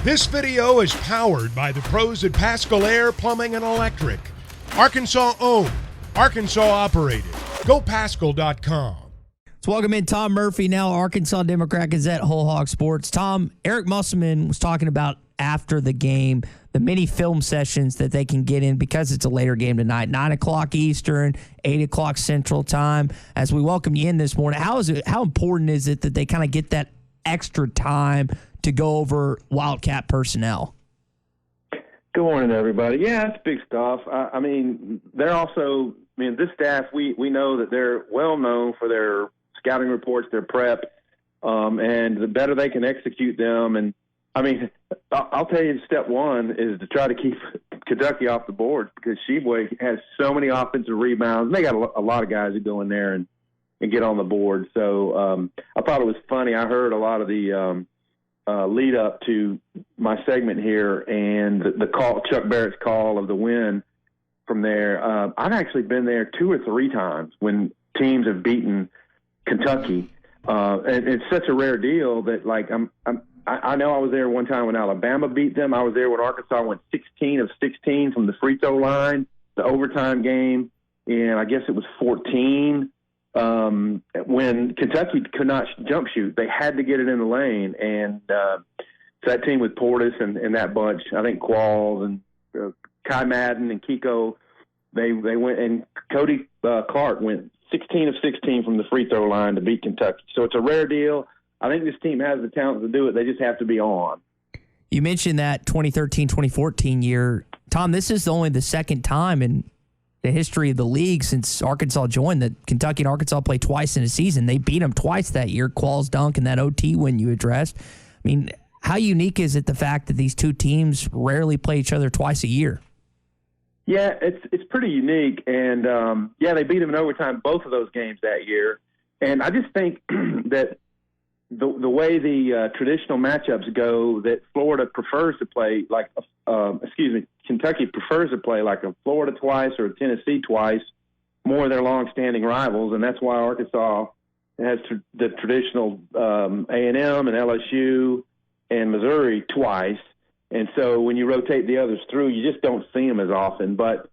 This video is powered by the pros at Pascal Air Plumbing and Electric. Arkansas owned, Arkansas operated. GoPascal.com. Let's welcome in Tom Murphy, now Arkansas Democrat-Gazette, Whole Hog Sports. Tom, Eric Musselman was talking about after the game, the many film sessions that they can get in because it's a later game tonight, 9 o'clock Eastern, 8 o'clock Central Time. As we welcome you in this morning, how important is it that they kind of get that extra time to go over Wildcat personnel? Good morning, everybody. Yeah, it's big stuff. I mean, they're also, this staff, we know that they're well known for their scouting reports, their prep, and the better they can execute them. And, I'll tell you, step one is to try to keep Kentucky off the board because Sheboy has so many offensive rebounds. And they got a lot of guys who go in there and get on the board. So I thought it was funny. I heard a lot of the lead up to my segment here and the call, Chuck Barrett's call of the win from there. I've actually been there 2 or 3 times when teams have beaten Kentucky. And it's such a rare deal that I know I was there one time when Alabama beat them. I was there when Arkansas went 16 of 16 from the free throw line, the overtime game. And I guess it was 14. When Kentucky could not jump shoot, they had to get it in the lane. And so that team with Portis and that bunch, I think Qualls and Kai Madden and Kiko, they went, and Cody Clark went 16 of 16 from the free throw line to beat Kentucky. So it's a rare deal. I think this team has the talent to do it. They just have to be on. You mentioned that 2013-2014 year. Tom, this is only the second time in the history of the league since Arkansas joined that Kentucky and Arkansas played twice in a season. They beat them twice that year, Qualls dunk and that OT win you addressed. How unique is it the fact that these two teams rarely play each other twice a year? Yeah, it's pretty unique. And, they beat them in overtime both of those games that year. And I just think that the way the traditional matchups go, that Florida prefers to play Kentucky prefers to play like a Florida twice or a Tennessee twice, more of their long-standing rivals, and that's why Arkansas has the traditional A&M and LSU and Missouri twice. And so when you rotate the others through, you just don't see them as often. But,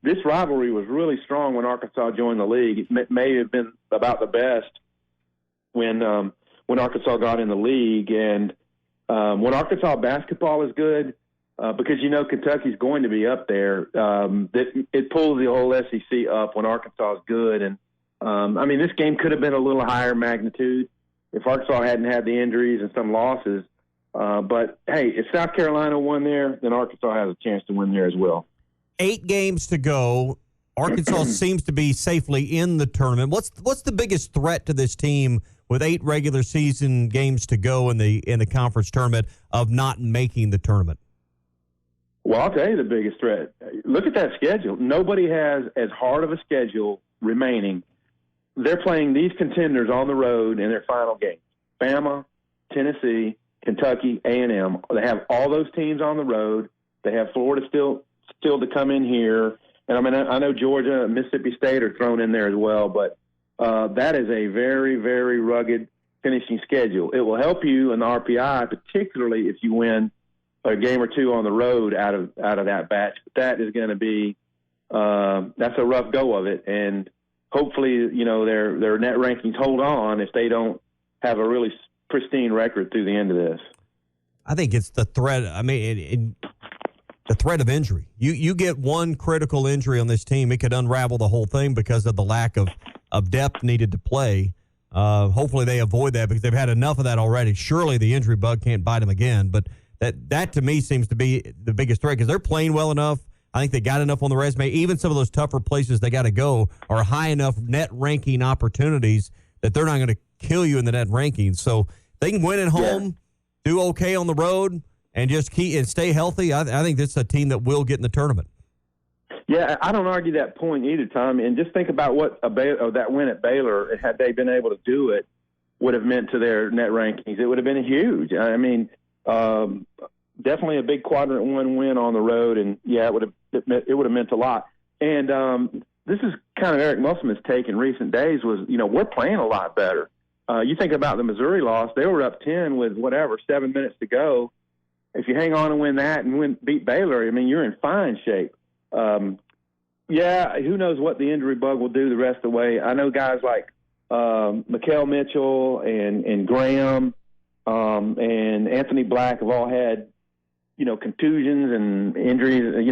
this rivalry was really strong when Arkansas joined the league. It may have been about the best when Arkansas got in the league. And when Arkansas basketball is good, because Kentucky's going to be up there, it pulls the whole SEC up when Arkansas is good. And, this game could have been a little higher magnitude if Arkansas hadn't had the injuries and some losses. But, hey, if South Carolina won there, then Arkansas has a chance to win there as well. 8 games to go. Arkansas seems to be safely in the tournament. What's the biggest threat to this team with 8 regular season games to go in the conference tournament of not making the tournament? Well, I'll tell you the biggest threat. Look at that schedule. Nobody has as hard of a schedule remaining. They're playing these contenders on the road in their final games. Bama, Tennessee, Kentucky, A&M. They have all those teams on the road. They have Florida still to come in here. And I know Georgia and Mississippi State are thrown in there as well, but that is a very, very rugged finishing schedule. It will help you in the RPI, particularly if you win a game or 2 on the road out of that batch. That is going to be that's a rough go of it, and hopefully their net rankings hold on if they don't have a really pristine record through the end of this. I think it's the threat. The threat of injury. You get one critical injury on this team, it could unravel the whole thing because of the lack of depth needed to play. Hopefully they avoid that because they've had enough of that already. Surely the injury bug can't bite them again. But that to me seems to be the biggest threat because they're playing well enough. I think they got enough on the resume. Even some of those tougher places they got to go are high enough net ranking opportunities that they're not going to kill you in the net rankings. So they can win at home, do okay on the road, and just stay healthy. I think this is a team that will get in the tournament. Yeah, I don't argue that point either, Tom. And just think about what that win at Baylor, had they been able to do it, would have meant to their net rankings. It would have been huge. Definitely a big quadrant 1 win on the road, and it would have meant a lot. And this is kind of Eric Musselman's take in recent days was, we're playing a lot better. You think about the Missouri loss; they were up 10 with 7 minutes to go. If you hang on and win that and beat Baylor, I mean, you're in fine shape. Who knows what the injury bug will do the rest of the way? I know guys like Mikael Mitchell and Graham and Anthony Black have all had, contusions and injuries,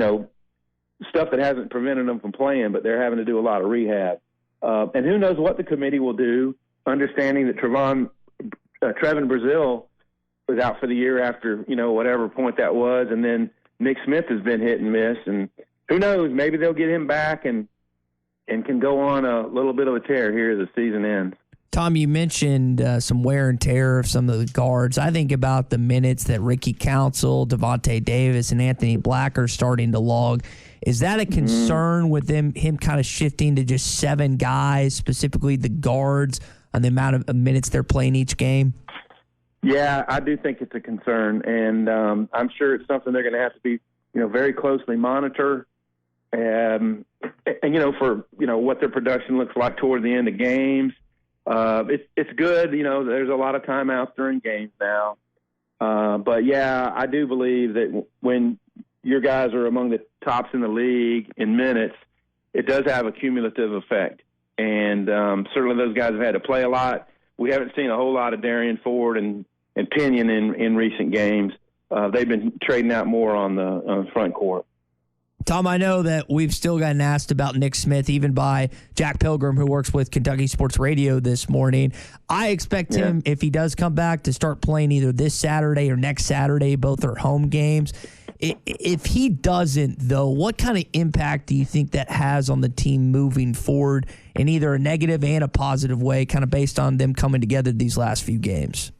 stuff that hasn't prevented them from playing, but they're having to do a lot of rehab. And who knows what the committee will do, understanding that Trevin Brazile was out for the year after, whatever point that was. And then Nick Smith has been hit and miss. And who knows, maybe they'll get him back and can go on a little bit of a tear here as the season ends. Tom, you mentioned some wear and tear of some of the guards. I think about the minutes that Ricky Council, Devontae Davis, and Anthony Black are starting to log. Is that a concern with him kind of shifting to just 7 guys, specifically the guards, on the amount of minutes they're playing each game? Yeah, I do think it's a concern, and I'm sure it's something they're going to have to be, very closely monitor, and for what their production looks like toward the end of games. It's good, there's a lot of timeouts during games now, but yeah, I do believe that when your guys are among the tops in the league in minutes, it does have a cumulative effect, and certainly those guys have had to play a lot. We haven't seen a whole lot of Darian Ford and Pinion in recent games. They've been trading out more on the front court. Tom, I know that we've still gotten asked about Nick Smith, even by Jack Pilgrim, who works with Kentucky Sports Radio this morning. I expect him, if he does come back, to start playing either this Saturday or next Saturday. Both are home games. If he doesn't, though, what kind of impact do you think that has on the team moving forward in either a negative and a positive way, kind of based on them coming together these last few games?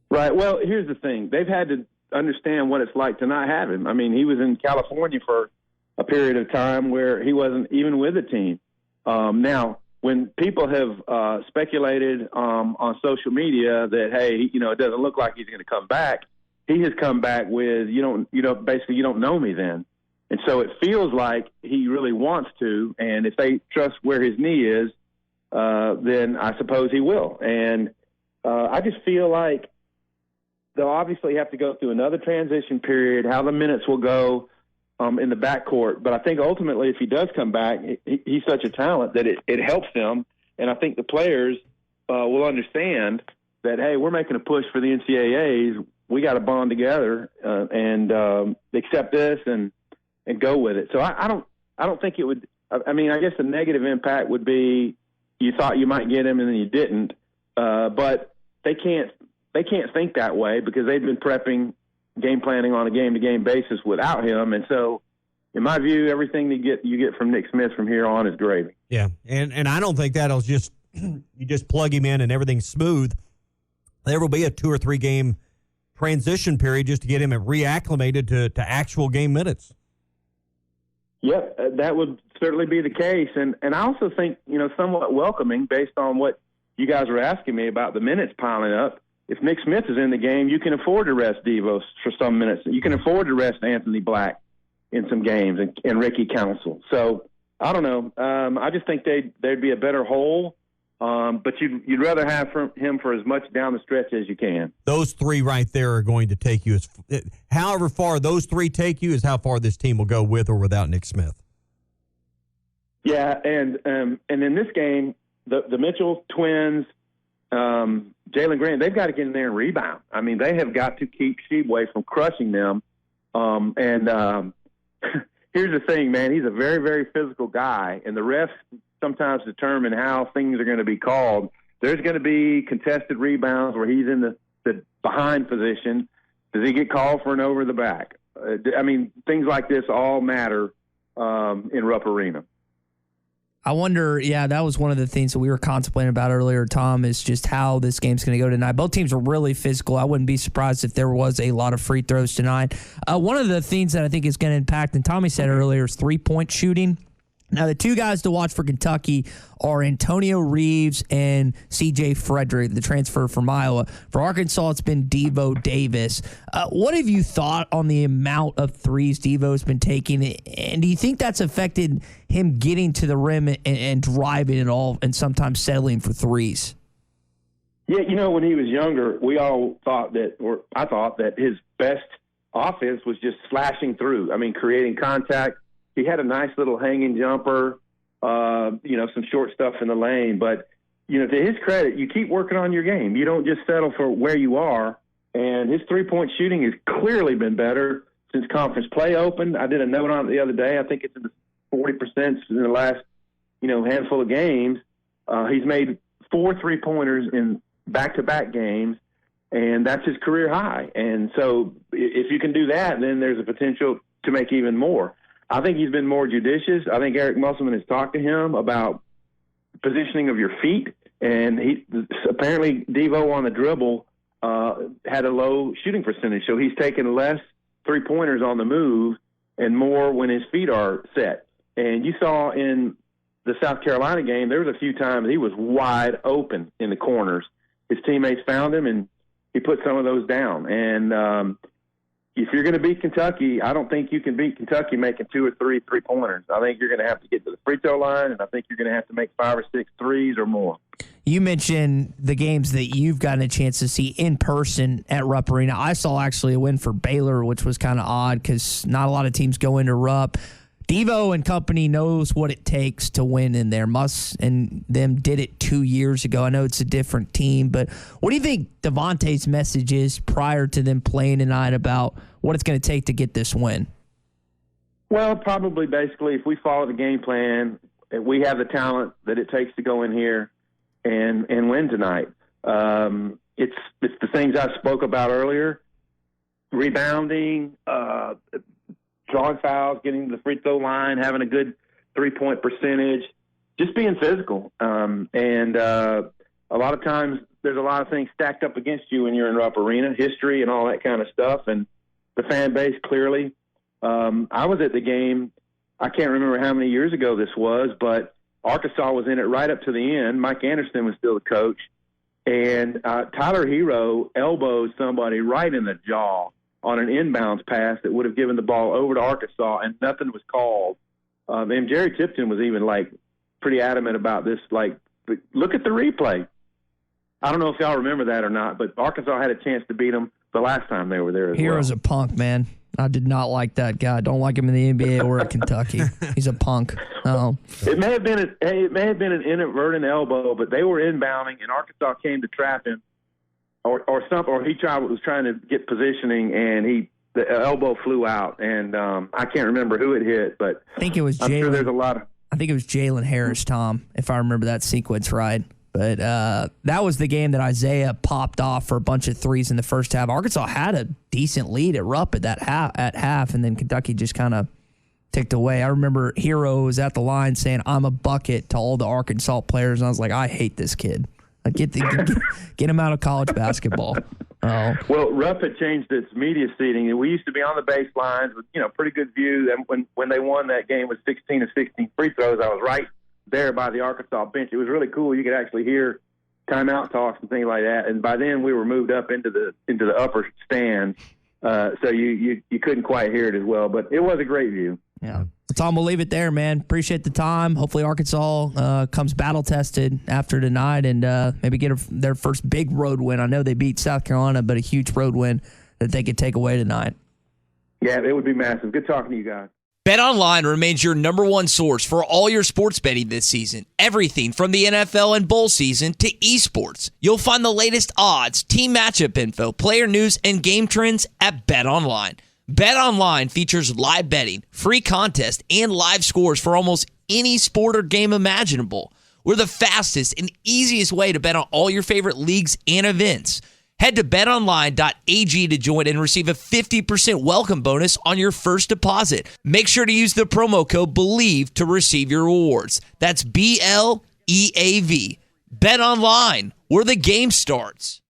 Right. Well, here's the thing. They've had to understand what it's like to not have him. I mean, he was in California for a period of time where he wasn't even with the team. Now, when people have speculated on social media that, hey, it doesn't look like he's going to come back, he has come back with, basically you don't know me then. And so it feels like he really wants to, and if they trust where his knee is, then I suppose he will. And I just feel like they'll obviously have to go through another transition period, how the minutes will go in the backcourt. But I think ultimately if he does come back, he's such a talent that it helps them. And I think the players will understand that, hey, we're making a push for the NCAAs. We got to bond together and accept this and go with it. So I don't think it would. I mean, I guess the negative impact would be you thought you might get him and then you didn't. But they can't think that way because they've been prepping, game planning on a game-to-game basis without him. And so, in my view, everything you get from Nick Smith from here on is gravy. Yeah, and I don't think that'll just you just plug him in and everything's smooth. There will be a 2 or 3 game transition period just to get him reacclimated to actual game minutes. Yep, that would certainly be the case. And I also think, somewhat welcoming based on what you guys were asking me about the minutes piling up. If Nick Smith is in the game, you can afford to rest Devos for some minutes. You can afford to rest Anthony Black in some games and Ricky Council. So I don't know. I just think they'd be a better whole. But you'd rather have him for as much down the stretch as you can. Those 3 right there are going to take you however far those 3 take you is how far this team will go with or without Nick Smith. Yeah, and in this game, the Mitchell twins, Jalen Grant, they've got to get in there and rebound. I mean, they have got to keep Sheboy from crushing them. Here's the thing, man. He's a very, very physical guy, and the refs sometimes determine how things are going to be called. There's going to be contested rebounds where he's in the behind position. Does he get called for an over the back? I mean, things like this all matter in Rupp Arena. I wonder, that was one of the things that we were contemplating about earlier, Tom, is just how this game's going to go tonight. Both teams are really physical. I wouldn't be surprised if there was a lot of free throws tonight. One of the things that I think is going to impact, and Tommy said earlier, is three-point shooting. Now, the 2 guys to watch for Kentucky are Antonio Reeves and C.J. Frederick, the transfer from Iowa. For Arkansas, it's been Devo Davis. What have you thought on the amount of threes Devo's been taking? And do you think that's affected him getting to the rim and driving it all and sometimes settling for threes? Yeah, when he was younger, we all thought that, or I thought that his best offense was just slashing through. I mean, creating contact. He had a nice little hanging jumper, some short stuff in the lane. But, to his credit, you keep working on your game. You don't just settle for where you are. And his three-point shooting has clearly been better since conference play opened. I did a note on it the other day. I think it's in the 40% in the last, handful of games. He's made 4 3-pointers in back-to-back games, and that's his career high. And so if you can do that, then there's a potential to make even more. I think he's been more judicious. I think Eric Musselman has talked to him about positioning of your feet, and he apparently Devo on the dribble had a low shooting percentage, so he's taken less three-pointers on the move and more when his feet are set. And you saw in the South Carolina game, there was a few times he was wide open in the corners. His teammates found him, and he put some of those down. And if you're going to beat Kentucky, I don't think you can beat Kentucky making 2 or 3 3-pointers. I think you're going to have to get to the free throw line, and I think you're going to have to make 5 or 6 threes or more. You mentioned the games that you've gotten a chance to see in person at Rupp Arena. I saw actually a win for Baylor, which was kind of odd because not a lot of teams go into Rupp. Devo and company knows what it takes to win in there. Muss and them did it 2 years ago. I know it's a different team, but what do you think Devontae's message is prior to them playing tonight about what it's going to take to get this win? Well, probably basically if we follow the game plan, we have the talent that it takes to go in here and win tonight. It's the things I spoke about earlier: rebounding, drawing fouls, getting to the free throw line, having a good 3-point percentage, just being physical. And a lot of times there's a lot of things stacked up against you when you're in Rupp Arena, history and all that kind of stuff. And the fan base clearly. I was at the game. I can't remember how many years ago this was, but Arkansas was in it right up to the end. Mike Anderson was still the coach. And Tyler Hero elbowed somebody right in the jaw on an inbounds pass that would have given the ball over to Arkansas, and nothing was called. And Jerry Tipton was even, pretty adamant about this. Look at the replay. I don't know if y'all remember that or not, but Arkansas had a chance to beat them the last time they were there as Hero's a punk, man. I did not like that guy. Don't like him in the NBA or at Kentucky. He's a punk. Oh. It may have been an inadvertent elbow, but they were inbounding, and Arkansas came to trap him. Or he was trying to get positioning, and the elbow flew out, and I can't remember who it hit, but I think it was I'm sure there's a lot of. I think it was Jalen Harris, Tom, if I remember that sequence right. But that was the game that Isaiah popped off for a bunch of threes in the first half. Arkansas had a decent lead at Rupp at half, and then Kentucky just kind of ticked away. I remember Hero was at the line saying, "I'm a bucket" to all the Arkansas players, and I was like, I hate this kid. Get him out of college basketball. Oh. Well, Rupp had changed its media seating, and we used to be on the baselines with pretty good view. And when they won that game with 16 of 16 free throws, I was right there by the Arkansas bench. It was really cool. You could actually hear timeout talks and things like that. And by then we were moved up into the upper stands, so you couldn't quite hear it as well. But it was a great view. Yeah. Tom, we'll leave it there, man. Appreciate the time. Hopefully Arkansas comes battle-tested after tonight and maybe get their first big road win. I know they beat South Carolina, but a huge road win that they could take away tonight. Yeah, it would be massive. Good talking to you guys. BetOnline remains your number one source for all your sports betting this season. Everything from the NFL and bowl season to esports. You'll find the latest odds, team matchup info, player news, and game trends at BetOnline. BetOnline features live betting, free contests, and live scores for almost any sport or game imaginable. We're the fastest and easiest way to bet on all your favorite leagues and events. Head to betonline.ag to join and receive a 50% welcome bonus on your first deposit. Make sure to use the promo code BELIEVE to receive your rewards. That's BLEAV. BetOnline, where the game starts.